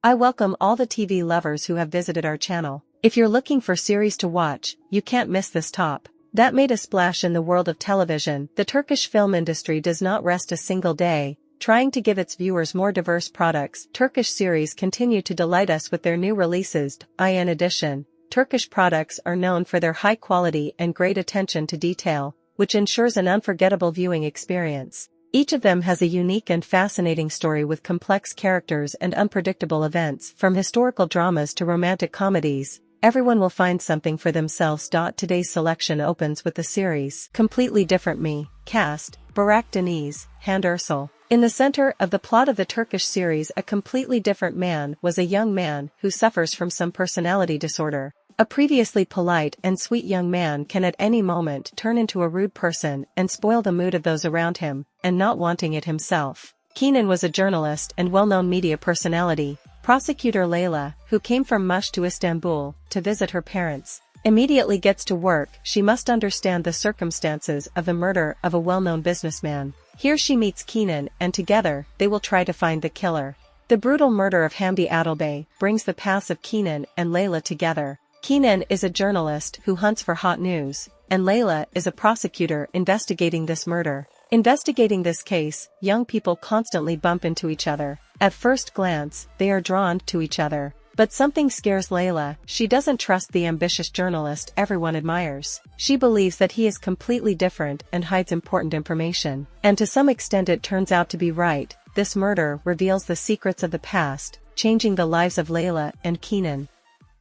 I welcome all the TV lovers who have visited our channel. If you're looking for series to watch, you can't miss this top. That made a splash in the world of television. The Turkish film industry does not rest a single day, trying to give its viewers more diverse products. Turkish series continue to delight us with their new releases. In addition, Turkish products are known for their high quality and great attention to detail, which ensures an unforgettable viewing experience. Each of them has a unique and fascinating story with complex characters and unpredictable events. From historical dramas to romantic comedies, everyone will find something for themselves. Today's selection opens with the series Completely Different Me. Cast: Burak Deniz, Hande Erçel. In the center of the plot of the Turkish series A Completely Different Man was a young man who suffers from some personality disorder. A previously polite and sweet young man can at any moment turn into a rude person and spoil the mood of those around him, and not wanting it himself. Kenan was a journalist and well-known media personality. Prosecutor Layla, who came from Mush to Istanbul to visit her parents, immediately gets to work. She must understand the circumstances of the murder of a well-known businessman. Here she meets Kenan, and together, they will try to find the killer. The brutal murder of Hamdi Adilbey brings the paths of Kenan and Layla together. Kenan is a journalist who hunts for hot news, and Layla is a prosecutor investigating this murder. Investigating this case, young people constantly bump into each other. At first glance, they are drawn to each other. But something scares Layla. She doesn't trust the ambitious journalist everyone admires. She believes that he is completely different and hides important information. And to some extent it turns out to be right. This murder reveals the secrets of the past, changing the lives of Layla and Kenan.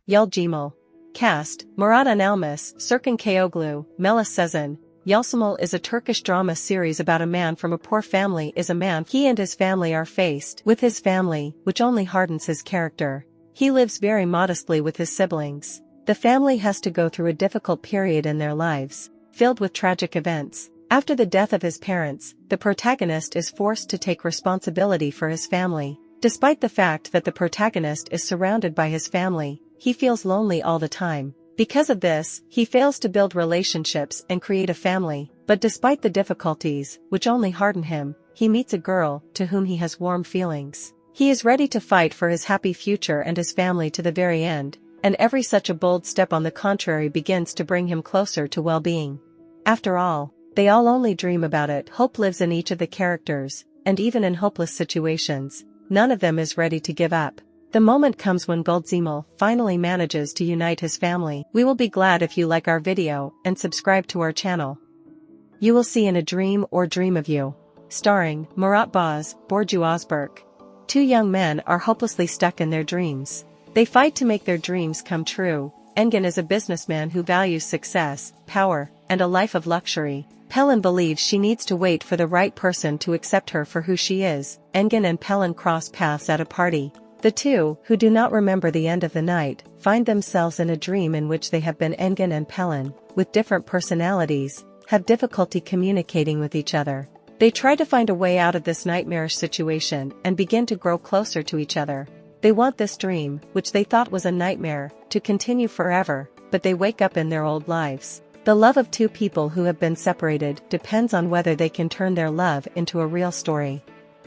Yuldjemal. Cast: Murat Ünalmaz, Serkan Kayoglu, Melis Sezen. Yuldjemal is a Turkish drama series about a man from a poor family. He and his family are faced with his family, which only hardens his character. He lives very modestly with his siblings. The family has to go through a difficult period in their lives, filled with tragic events. After the death of his parents, the protagonist is forced to take responsibility for his family. Despite the fact that the protagonist is surrounded by his family, he feels lonely all the time. Because of this, he fails to build relationships and create a family. But despite the difficulties, which only harden him, he meets a girl to whom he has warm feelings. He is ready to fight for his happy future and his family to the very end, and every such a bold step on the contrary begins to bring him closer to well-being. After all, they all only dream about it. Hope lives in each of the characters, and even in hopeless situations, none of them is ready to give up. The moment comes when Yuldjemal finally manages to unite his family. We will be glad if you like our video and subscribe to our channel. You Will See in a Dream or Dream of You. Starring Murat Boz, Burcu Özberk. Two young men are hopelessly stuck in their dreams. They fight to make their dreams come true. Engin is a businessman who values success, power, and a life of luxury. Pelin believes she needs to wait for the right person to accept her for who she is. Engin and Pelin cross paths at a party. The two, who do not remember the end of the night, find themselves in a dream in which they have been. Engin and Pelin, with different personalities, have difficulty communicating with each other. They try to find a way out of this nightmarish situation and begin to grow closer to each other. They want this dream, which they thought was a nightmare, to continue forever, but they wake up in their old lives. The love of two people who have been separated depends on whether they can turn their love into a real story.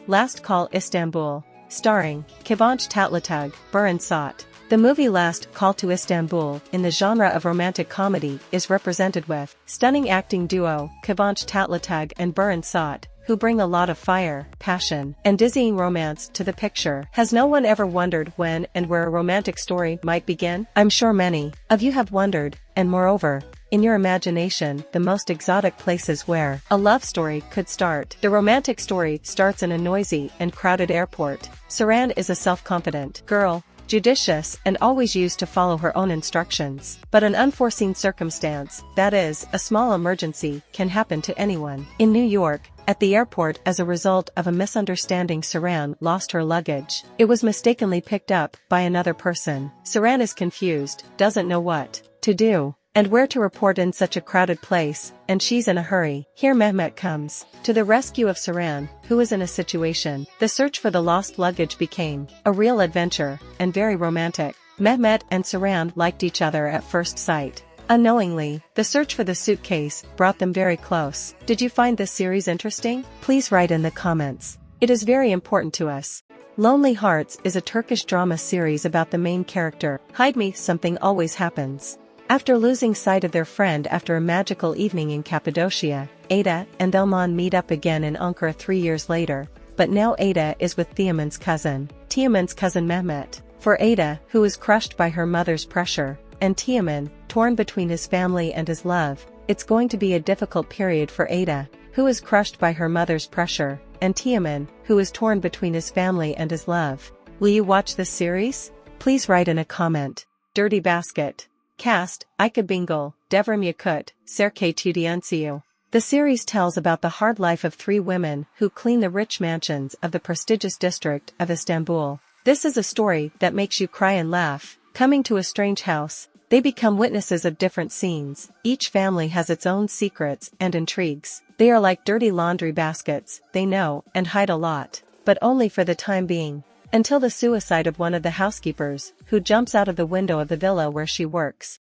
Last Call Istanbul. Starring Kıvanç Tatlıtuğ, Burhan Saat. The movie Last Call to Istanbul, in the genre of romantic comedy, is represented with stunning acting duo Kıvanç Tatlıtuğ and Burhan Saat, who bring a lot of fire, passion, and dizzying romance to the picture. Has no one ever wondered when and where a romantic story might begin? I'm sure many of you have wondered, and moreover, in your imagination, the most exotic places where a love story could start. The romantic story starts in a noisy and crowded airport. Seren is a self-confident girl, judicious and always used to follow her own instructions. But an unforeseen circumstance, that is, a small emergency, can happen to anyone. In New York, at the airport, as a result of a misunderstanding, Seren lost her luggage. It was mistakenly picked up by another person. Seren is confused, doesn't know what to do and where to report in such a crowded place, and she's in a hurry. Here Mehmet comes to the rescue of Seren, who is in a situation. The search for the lost luggage became a real adventure, and very romantic. Mehmet and Seren liked each other at first sight. Unknowingly, the search for the suitcase brought them very close. Did you find this series interesting? Please write in the comments. It is very important to us. Lonely Hearts is a Turkish drama series about the main character. Hide me, something always happens. After losing sight of their friend after a magical evening in Cappadocia, Ada and Thelman meet up again in Ankara 3 years later, but now Ada is with Teoman's cousin Mehmet. For Ada, who is crushed by her mother's pressure, and Teoman, torn between his family and his love, it's going to be a difficult period for Ada, who is crushed by her mother's pressure, and Teoman, who is torn between his family and his love. Will you watch this series? Please write in a comment. Dirty Basket. Cast, Ika Bingöl, Devrim Yakut, Serkay Tudiansiu. The series tells about the hard life of 3 women who clean the rich mansions of the prestigious district of Istanbul. This is a story that makes you cry and laugh. Coming to a strange house, they become witnesses of different scenes. Each family has its own secrets and intrigues. They are like dirty laundry baskets, they know and hide a lot, but only for the time being. Until the suicide of one of the housekeepers, who jumps out of the window of the villa where she works.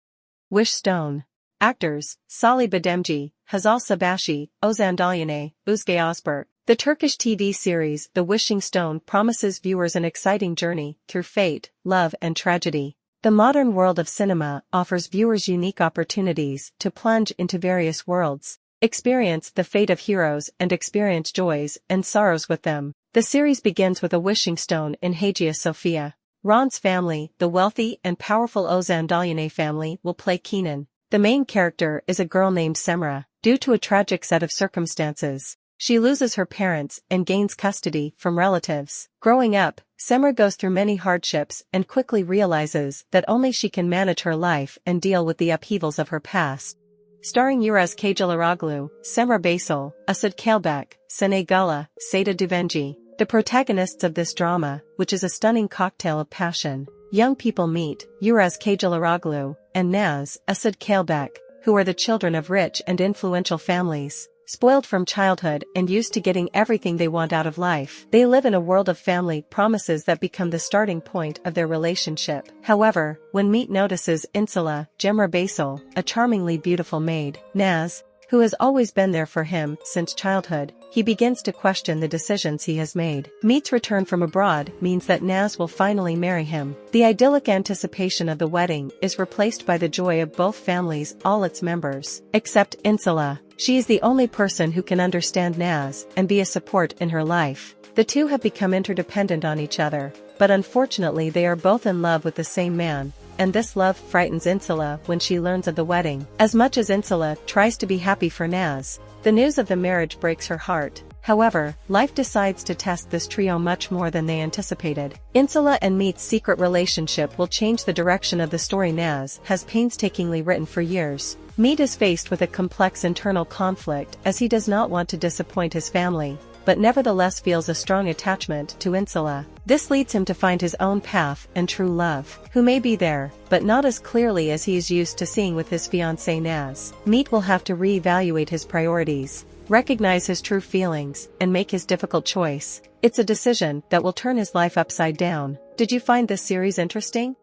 Wish Stone. Actors, Salih Bademci, Hazal Sabashi, Ozan Dalyane, Özge Özberk. The Turkish TV series The Wishing Stone promises viewers an exciting journey through fate, love and tragedy. The modern world of cinema offers viewers unique opportunities to plunge into various worlds, experience the fate of heroes and experience joys and sorrows with them. The series begins with a wishing stone in Hagia Sophia. Ron's family, the wealthy and powerful Ozan Dalyane family, will play Kenan. The main character is a girl named Semra. Due to a tragic set of circumstances, she loses her parents and gains custody from relatives. Growing up, Semra goes through many hardships and quickly realizes that only she can manage her life and deal with the upheavals of her past. Starring Yilmaz Kaycılaroglu, Semra Baysal, Asad Kalbek, Sene Gula, Seda Duvenci. The protagonists of this drama, which is a stunning cocktail of passion. Young people meet Yilmaz Kaycılaroglu and Naz, Asad Kalbek, who are the children of rich and influential families. Spoiled from childhood and used to getting everything they want out of life, they live in a world of family promises that become the starting point of their relationship. However, when Meet notices Insula, Cemre Baysal, a charmingly beautiful maid, Naz, who has always been there for him since childhood, he begins to question the decisions he has made. Meet's return from abroad means that Naz will finally marry him. The idyllic anticipation of the wedding is replaced by the joy of both families, all its members, except Insula. She is the only person who can understand Naz and be a support in her life. The two have become interdependent on each other, but unfortunately they are both in love with the same man, and this love frightens Insula when she learns of the wedding. As much as Insula tries to be happy for Naz, the news of the marriage breaks her heart. However, life decides to test this trio much more than they anticipated. Insula and Meet's secret relationship will change the direction of the story Naz has painstakingly written for years. Meet is faced with a complex internal conflict as he does not want to disappoint his family, but nevertheless feels a strong attachment to Insula. This leads him to find his own path and true love, who may be there, but not as clearly as he is used to seeing with his fiancée Naz. Meet will have to re-evaluate his priorities, recognize his true feelings, and make his difficult choice. It's a decision that will turn his life upside down. Did you find this series interesting?